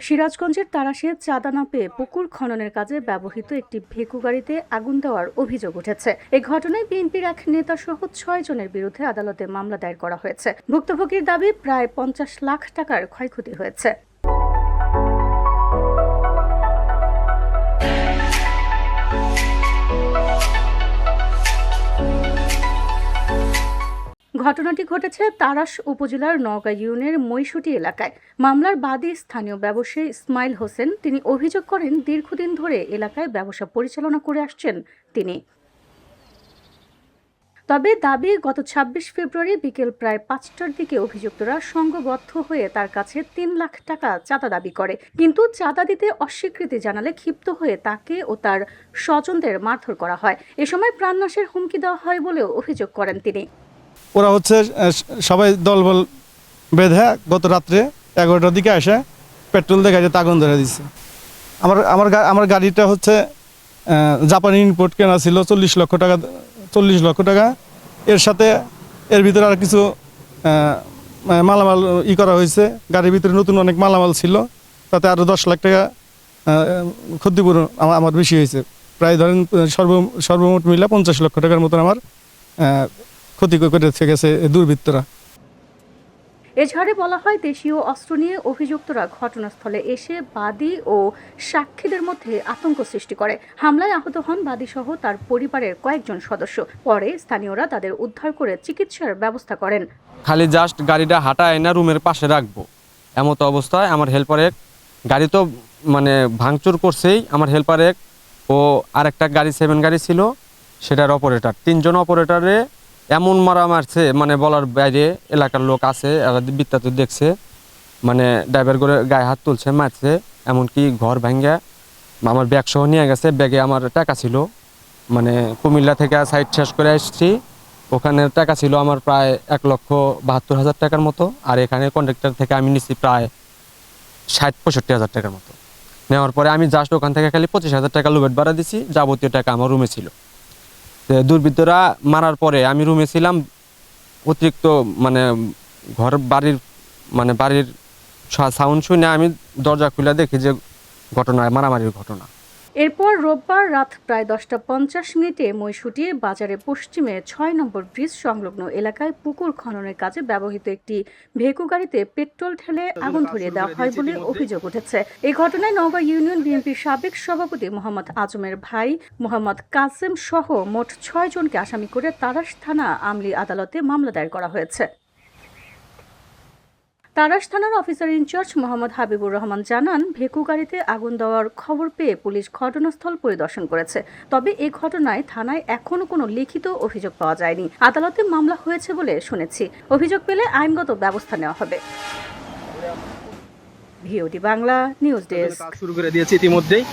সিরাজগঞ্জের তারাশে চাঁদা না পেয়ে পুকুর খননের কাজে ব্যবহৃত একটি ভেকু গাড়িতে আগুন দেওয়ার অভিযোগ উঠেছে। এই ঘটনায় বিএনপির এক নেতা সহ 6 জনের বিরুদ্ধে আদালতে মামলা দায়ের করা হয়েছে। ভুক্তভোগীর দাবি প্রায় 50 লাখ টাকার ক্ষয়ক্ষতি হয়েছে। ঘটনাটি ঘটেছে তারাশ উপজেলার নওগাঁ ইউনিয়নের মৈশুটি এলাকায়। মামলার বাদী স্থানীয় ব্যবসায়ী ইসমাইল হোসেন। তিনি অভিযোগ করেন, দীর্ঘদিন ধরে এলাকায় ব্যবসা পরিচালনা করে আসছেন তিনি। তবে দাবি, গত 26 ফেব্রুয়ারি বিকেল প্রায় 5টার দিকে অভিযুক্তরা সংঘবদ্ধ হয়ে তার কাছে 3 লাখ টাকা চাঁদা দাবি করে, কিন্তু চাঁদা দিতে অস্বীকৃতি জানালে ক্ষিপ্ত হয়ে তাকে ও তার স্বজনদের মারধর করা হয়। এ সময় প্রাণনাশের হুমকি দেওয়া হয় বলেও অভিযোগ করেন তিনি। ওরা হচ্ছে সবাই দলবল বেঁধে গত রাত্রে 11টার দিকে এসে পেট্রোল দেখা যেতে আগুন ধরে দিচ্ছে। আমার গাড়িটা হচ্ছে জাপানি ইম্পোর্ট কেনা ছিল 40 লক্ষ টাকা। এর সাথে এর ভিতরে আর কিছু মালামাল করা হয়েছে। গাড়ির ভিতরে নতুন অনেক মালামাল ছিল, তাতে আরও 10 লাখ টাকা ক্ষতিপূরণ আমার বেশি হয়েছে। প্রায় ধরেন সর্বমোট মিলে 50 লক্ষ টাকার মতন আমার ক্ষতি করে গেছে দুর্বৃত্তরা। এছাড়া বলা হয়, দেশীয় অস্ত্র নিয়ে অভিযুক্তরা ঘটনাস্থলে এসে বাদী ও সাক্ষীদের মধ্যে আতঙ্ক সৃষ্টি করে। হামলায় আহত হন বাদীসহ তার পরিবারের কয়েকজন সদস্য। পরে স্থানীয়রা তাদের উদ্ধার করে চিকিৎসার ব্যবস্থা করেন। খালি জাস্ট গাড়িটা হাঁটায় না রুমের পাশে রাখবো এমত অবস্থায় আমার হেল্পারের গাড়ি তো মানে ভাঙচুর করছেই। আমার হেল্পারের ও আরেকটা গাড়ি 7 গাড়ি ছিল, সেটার অপারেটর 3 জন অপারেটরে এমন মারা মারছে মানে বলার বাইরে। এলাকার লোক আছে, বৃত্তান্ত দেখছে, মানে ড্রাইভার করে গায়ে হাত তুলছে, মারছে। এমনকি ঘর ভাঙ্গা আমার ব্যাগ সহ নিয়ে গেছে। ব্যাগে আমার টাকা ছিল, মানে কুমিল্লা থেকে সাইড শেষ করে আসছি, ওখানে টাকা ছিল আমার প্রায় 1,72,000 টাকার মতো। আর এখানে কন্ট্রাক্টর থেকে আমি নিচ্ছি প্রায় 60-65 হাজার টাকার মতো। নেওয়ার পরে আমি জাস্ট ওখান থেকে খালি 25,000 টাকা লোবেট ভাড়া দিছি, যাবতীয় টাকা আমার রুমে ছিল। দুর্বৃত্তরা মারার পরে আমি রুমে ছিলাম, অতিরিক্ত মানে বাড়ির সাউন্ড শুনে আমি দরজা খুলে দেখি যে মারামারির ঘটনা। এরপর রোববার রাত প্রায় 10টা 50 মৈশুটি বাজারে পশ্চিমে 6 নম্বর ব্রিজ সংলগ্ন এলাকায় পুকুর খননের কাজে ব্যবহৃত একটি ভেকু গাড়িতে পেট্রোল ঢেলে আগুন ধরিয়ে দেওয়া হয় বলে অভিযোগ উঠেছে। এই ঘটনায় নওগাঁ ইউনিয়ন বিএনপির সাবেক সভাপতি মোহাম্মদ আজমের ভাই মোহাম্মদ কাসেম সহ মোট 6 জনকে আসামি করে তারাশ থানা আমলি আদালতে মামলা দায়ের করা হয়েছে। তারাশ থানার অফিসার ইনচার্জ মোহাম্মদ হাবিবুর রহমান জানান, ভেকু গাড়িতে আগুন দেওয়ার খবর পেয়ে পুলিশ ঘটনাস্থল পরিদর্শন করেছে। তবে এই ঘটনায় থানায় এখনো কোনো লিখিত অভিযোগ পাওয়া যায়নি। আদালতে মামলা হয়েছে বলে শুনেছি। অভিযোগ পেলে আইনগত ব্যবস্থা নেওয়া হবে। VOD Bangla news desk. শুরু করে দিয়েছে ইতিমধ্যেই।